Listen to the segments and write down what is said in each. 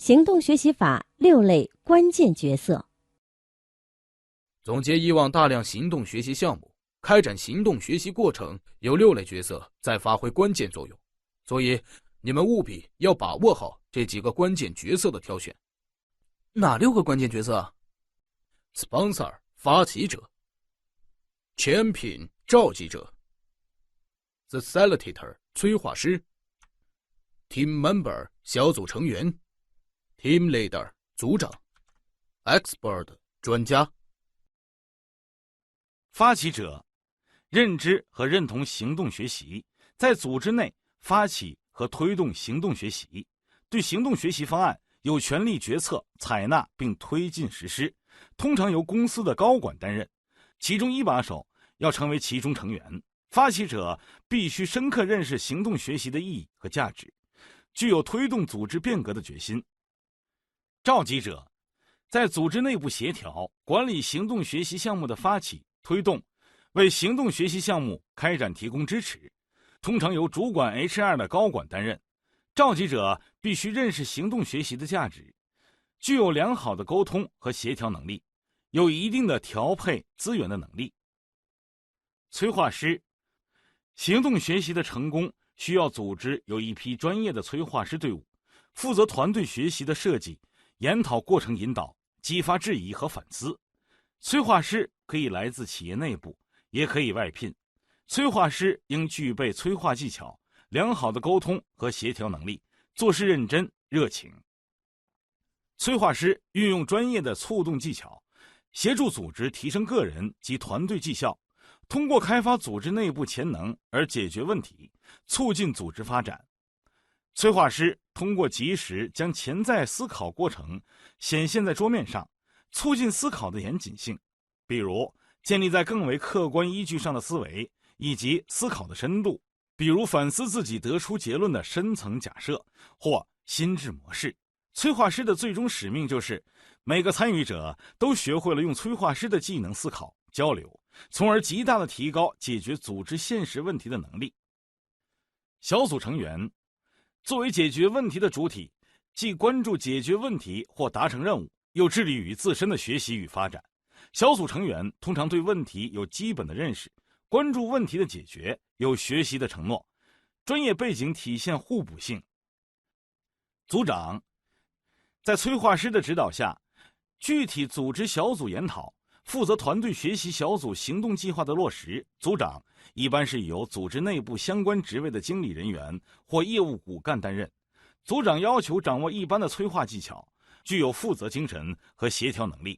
行动学习法6类关键角色。总结以往大量行动学习项目，开展行动学习过程有6类角色在发挥关键作用，所以你们务必要把握好这几个关键角色的挑选。哪6个关键角色 ？Sponsor 发起者， Champion 召集者， Facilitator 催化师， Team Member 小组成员， Team Leader 组长， Expert 专家。发起者认知和认同行动学习，在组织内发起和推动行动学习，对行动学习方案有权利决策、采纳并推进实施，通常由公司的高管担任，其中一把手要成为其中成员。发起者必须深刻认识行动学习的意义和价值，具有推动组织变革的决心。召集者在组织内部协调、管理行动学习项目的发起、推动，为行动学习项目开展提供支持，通常由主管 HR 的高管担任。召集者必须认识行动学习的价值，具有良好的沟通和协调能力，有一定的调配资源的能力。催化师，行动学习的成功需要组织有一批专业的催化师队伍，负责团队学习的设计、研讨过程引导、激发质疑和反思。催化师可以来自企业内部，也可以外聘。催化师应具备催化技巧、良好的沟通和协调能力，做事认真、热情。催化师运用专业的促动技巧，协助组织提升个人及团队绩效，通过开发组织内部潜能而解决问题，促进组织发展。催化师通过及时将潜在思考过程显现在桌面上，促进思考的严谨性，比如建立在更为客观依据上的思维，以及思考的深度，比如反思自己得出结论的深层假设或心智模式。催化师的最终使命就是每个参与者都学会了用催化师的技能思考、交流，从而极大地提高解决组织现实问题的能力。小组成员作为解决问题的主体，既关注解决问题或达成任务，又致力于自身的学习与发展。小组成员通常对问题有基本的认识，关注问题的解决，有学习的承诺，专业背景体现互补性。组长在催化师的指导下，具体组织小组研讨，负责团队学习小组行动计划的落实。组长一般是由组织内部相关职位的经理人员或业务骨干担任。组长要求掌握一般的催化技巧，具有负责精神和协调能力。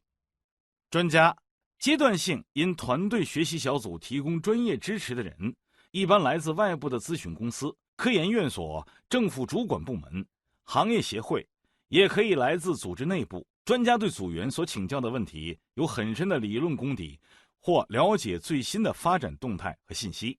专家阶段性因团队学习小组提供专业支持的人，一般来自外部的咨询公司、科研院所、政府主管部门、行业协会，也可以来自组织内部。专家对组员所请教的问题有很深的理论功底，或了解最新的发展动态和信息。